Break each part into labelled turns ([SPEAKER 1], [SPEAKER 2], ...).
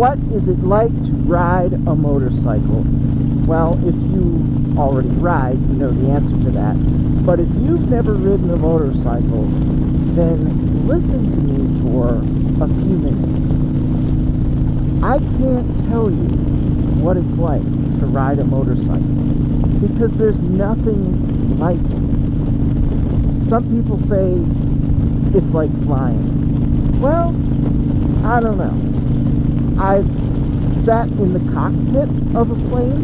[SPEAKER 1] What is it like to ride a motorcycle? Well, if you already ride, you know the answer to that. But if you've never ridden a motorcycle, then listen to me for a few minutes. I can't tell you what it's like to ride a motorcycle because there's nothing like it. Some people say it's like flying. Well, I don't know. I've sat in the cockpit of a plane,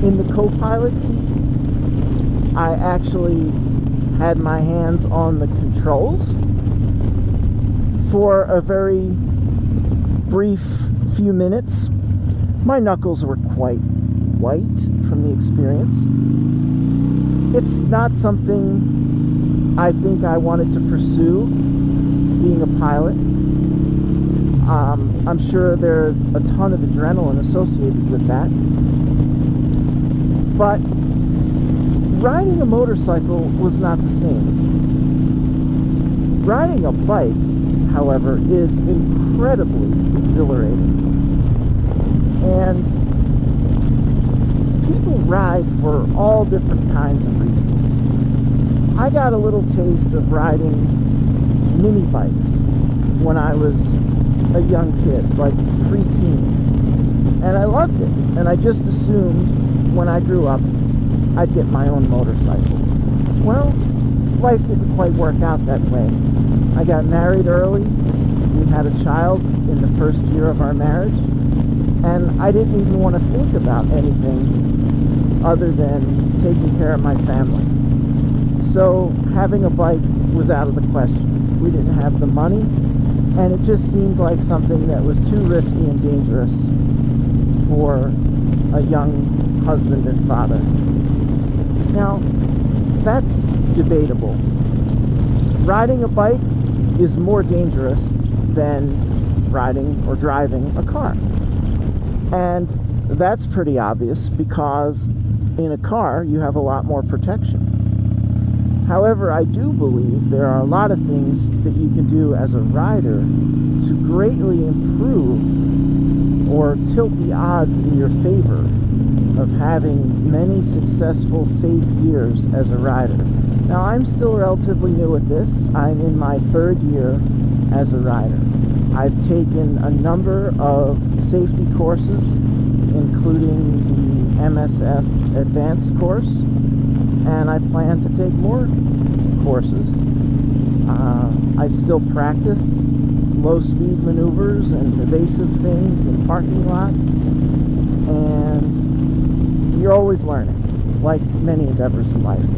[SPEAKER 1] in the co-pilot seat. I actually had my hands on the controls for a very brief few minutes. My knuckles were quite white from the experience. It's not something I think I wanted to pursue, being a pilot. I'm sure there's a ton of adrenaline associated with that. But riding a motorcycle was not the same. Riding a bike, however, is incredibly exhilarating. And people ride for all different kinds of reasons. I got a little taste of riding mini bikes when I was a young kid, like preteen. And I loved it. And I just assumed when I grew up, I'd get my own motorcycle. Well, life didn't quite work out that way. I got married early. We had a child in the first year of our marriage. And I didn't even want to think about anything other than taking care of my family. So having a bike was out of the question. We didn't have the money, and it just seemed like something that was too risky and dangerous for a young husband and father. Now, that's debatable. Riding a bike is more dangerous than riding or driving a car. And that's pretty obvious because in a car you have a lot more protection. However, I do believe there are a lot of things that you can do as a rider to greatly improve or tilt the odds in your favor of having many successful, safe years as a rider. Now, I'm still relatively new at this. I'm in my third year as a rider. I've taken a number of safety courses, including the MSF Advanced course, and I plan to take more courses. I still practice low-speed maneuvers and evasive things in parking lots, and you're always learning, like many endeavors in life.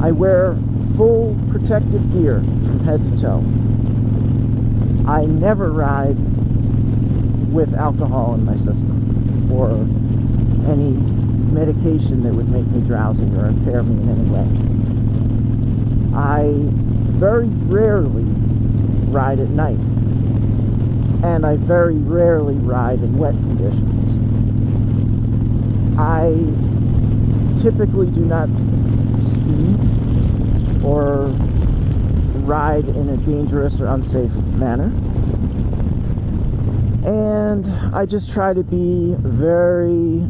[SPEAKER 1] I wear full protective gear from head to toe. I never ride with alcohol in my system or any medication that would make me drowsy or impair me in any way. I very rarely ride at night, and I very rarely ride in wet conditions. I typically do not speed or ride in a dangerous or unsafe manner. And I just try to be very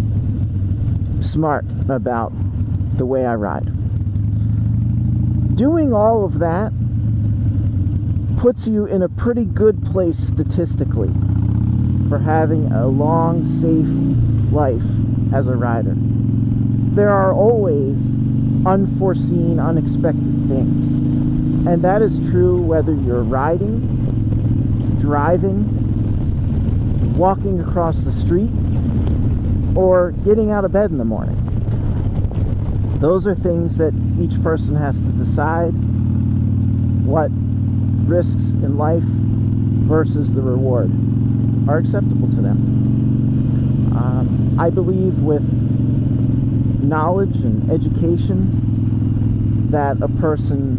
[SPEAKER 1] smart about the way I ride. Doing all of that puts you in a pretty good place statistically for having a long, safe life as a rider. There are always unforeseen, unexpected things. And that is true whether you're riding, driving, walking across the street, or getting out of bed in the morning. Those are things that each person has to decide what risks in life versus the reward are acceptable to them. I believe with knowledge and education that a person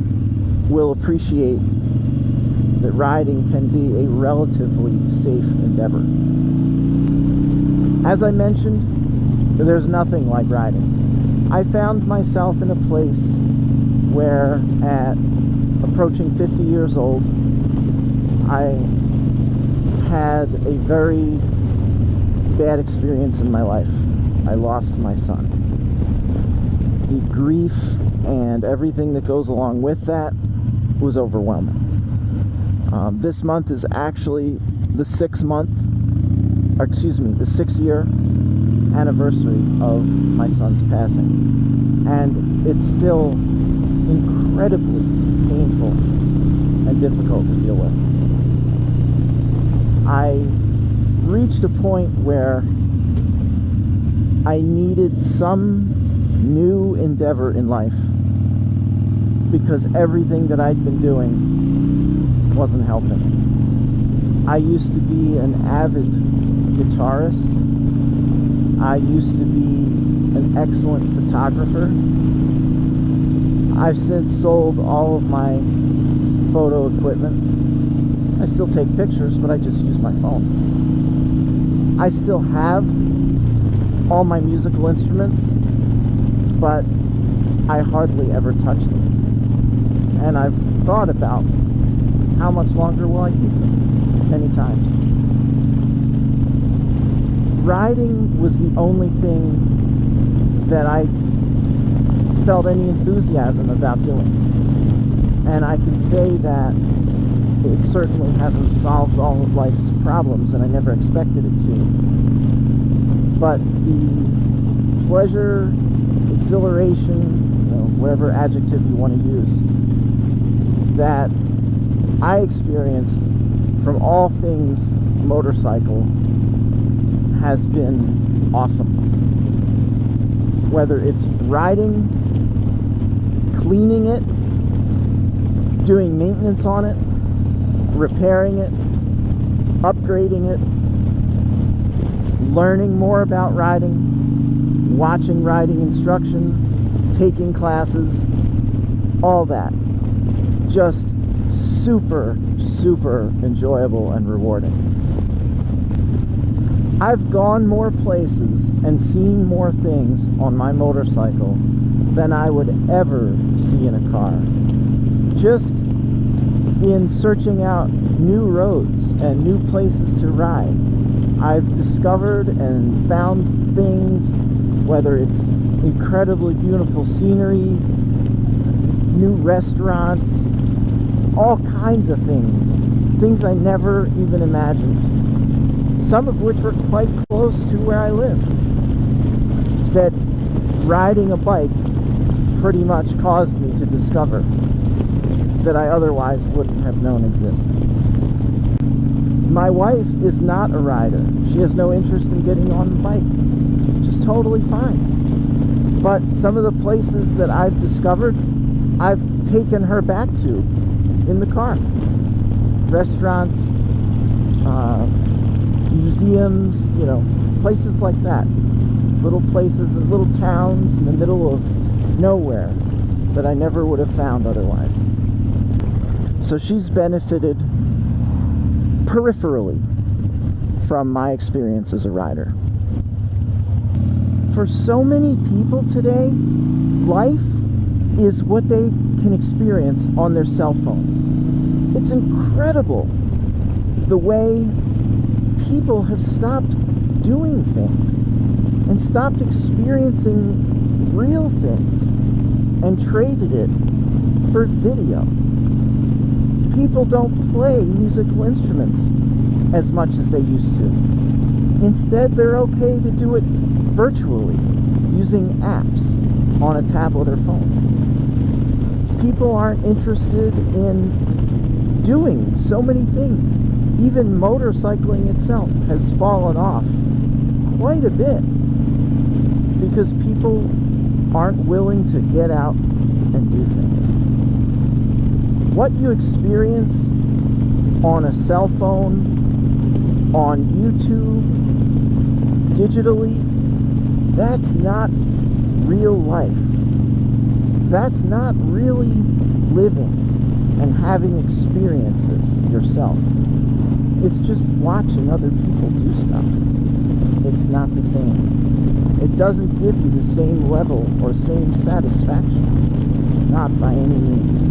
[SPEAKER 1] will appreciate that riding can be a relatively safe endeavor. As I mentioned, there's nothing like riding. I found myself in a place where at approaching 50 years old, I had a very bad experience in my life. I lost my son. The grief and everything that goes along with that was overwhelming. This month is actually the 6-year anniversary of my son's passing, and it's still incredibly painful and difficult to deal with. I reached a point where I needed some new endeavor in life because everything that I'd been doing wasn't helping. I used to be an avid guitarist. I used to be an excellent photographer. I've since sold all of my photo equipment. I still take pictures, but I just use my phone. I still have all my musical instruments, but I hardly ever touch them. And I've thought about how much longer will I keep them many times. Riding was the only thing that I felt any enthusiasm about doing. And I can say that it certainly hasn't solved all of life's problems, and I never expected it to. But the pleasure, exhilaration, whatever adjective you want to use, that I experienced from all things motorcycle has been awesome. Whether it's riding, cleaning it, doing maintenance on it, repairing it, upgrading it, learning more about riding, watching riding instruction, taking classes, all that. Just super, super enjoyable and rewarding. I've gone more places and seen more things on my motorcycle than I would ever see in a car. Just in searching out new roads and new places to ride, I've discovered and found things, whether it's incredibly beautiful scenery, new restaurants, all kinds of things I never even imagined, some of which were quite close to where I live, that riding a bike pretty much caused me to discover that I otherwise wouldn't have known exist. My wife is not a rider. She has no interest in getting on the bike, which is totally fine. But some of the places that I've discovered, I've taken her back to in the car. Restaurants, museums, places like that. Little places and little towns in the middle of nowhere that I never would have found otherwise. So she's benefited peripherally from my experience as a rider. For so many people today, life is what they can experience on their cell phones. It's incredible the way people have stopped doing things and stopped experiencing real things and traded it for video. People don't play musical instruments as much as they used to. Instead, they're okay to do it virtually using apps on a tablet or phone. People aren't interested in doing so many things. Even motorcycling itself has fallen off quite a bit because people aren't willing to get out and do things. What you experience on a cell phone, on YouTube, digitally, that's not real life. That's not really living and having experiences yourself. It's just watching other people do stuff. It's not the same. It doesn't give you the same level or same satisfaction. Not by any means.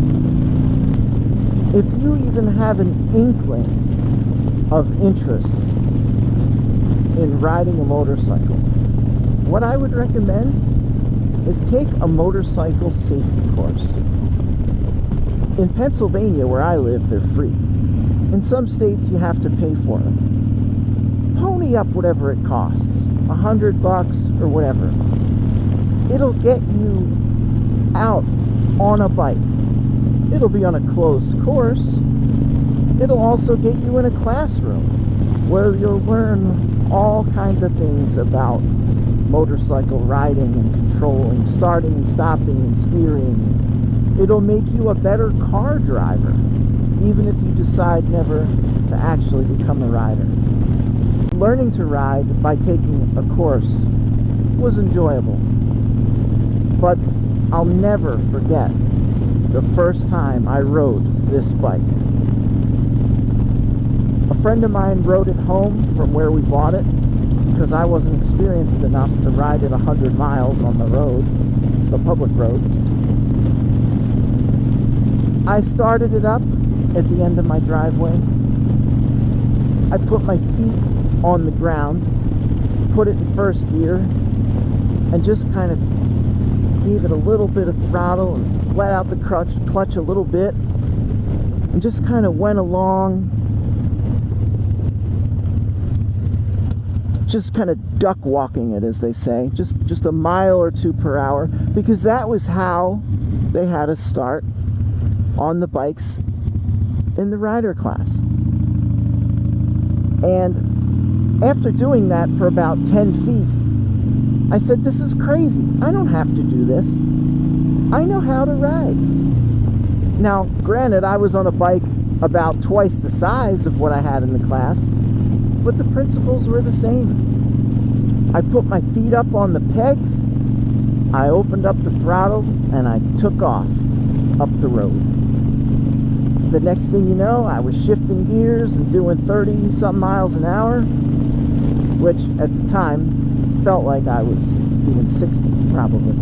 [SPEAKER 1] If you even have an inkling of interest in riding a motorcycle, what I would recommend is take a motorcycle safety course. In Pennsylvania, where I live, they're free. In some states, you have to pay for them. Pony up whatever it costs, $100 or whatever. It'll get you out on a bike. It'll be on a closed course. It'll also get you in a classroom where you'll learn all kinds of things about motorcycle riding and controlling, starting and stopping and steering. It'll make you a better car driver, even if you decide never to actually become a rider. Learning to ride by taking a course was enjoyable, but I'll never forget the first time I rode this bike. A friend of mine rode it home from where we bought it because I wasn't experienced enough to ride it 100 miles on the road, the public roads. I started it up at the end of my driveway. I put my feet on the ground, put it in first gear, and just kind of gave it a little bit of throttle and let out the clutch a little bit, and just kind of went along, just kind of duck walking it, as they say, just a mile or two per hour, because that was how they had us start on the bikes in the rider class. And after doing that for about 10 feet, I said, this is crazy. I don't have to do this. I know how to ride. Now, granted, I was on a bike about twice the size of what I had in the class, but the principles were the same. I put my feet up on the pegs, I opened up the throttle, and I took off up the road. The next thing you know, I was shifting gears and doing 30-something miles an hour, which at the time felt like I was doing 60 probably.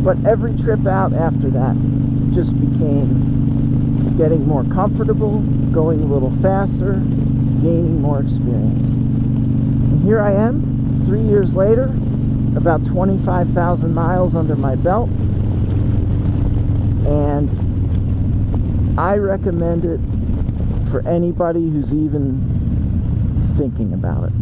[SPEAKER 1] But every trip out after that just became getting more comfortable, going a little faster, gaining more experience. And here I am, 3 years later, about 25,000 miles under my belt, and I recommend it for anybody who's even thinking about it.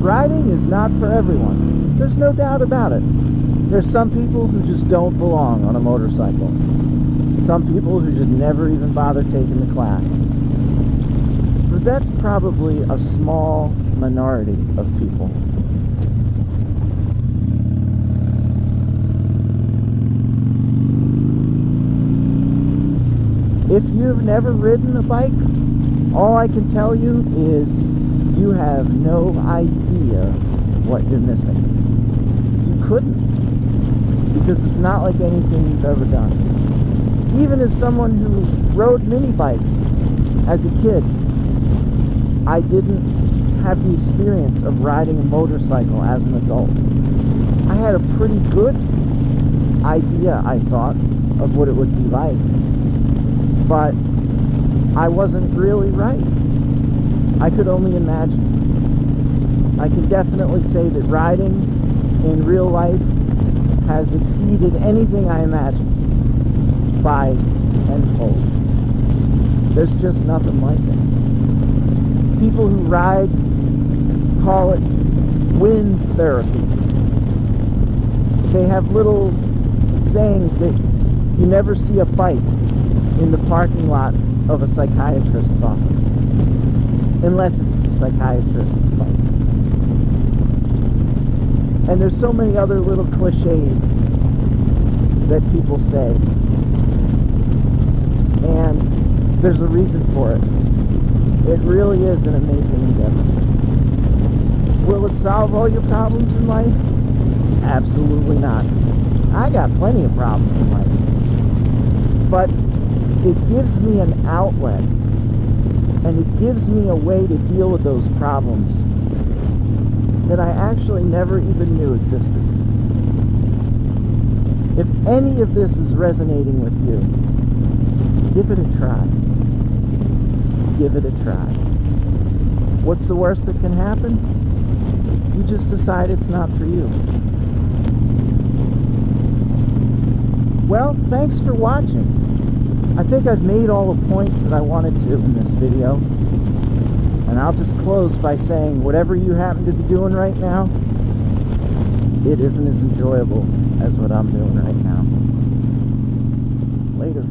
[SPEAKER 1] Riding is not for everyone. There's no doubt about it. There's some people who just don't belong on a motorcycle. Some people who should never even bother taking the class. But that's probably a small minority of people. If you've never ridden a bike, all I can tell you is you have no idea what you're missing. You couldn't, because it's not like anything you've ever done. Even as someone who rode mini bikes as a kid, I didn't have the experience of riding a motorcycle as an adult. I had a pretty good idea, I thought, of what it would be like, but I wasn't really right. I could only imagine. I can definitely say that riding in real life has exceeded anything I imagined by tenfold. There's just nothing like it. People who ride call it wind therapy. They have little sayings that you never see a bike in the parking lot of a psychiatrist's office, unless it's the psychiatrist's bike. And there's so many other little cliches that people say, and there's a reason for it. It really is an amazing endeavor. Will it solve all your problems in life? Absolutely not. I got plenty of problems in life. But it gives me an outlet, and it gives me a way to deal with those problems that I actually never even knew existed. If any of this is resonating with you, give it a try. Give it a try. What's the worst that can happen? You just decide it's not for you. Well, thanks for watching. I think I've made all the points that I wanted to in this video. And I'll just close by saying, whatever you happen to be doing right now, it isn't as enjoyable as what I'm doing right now. Later.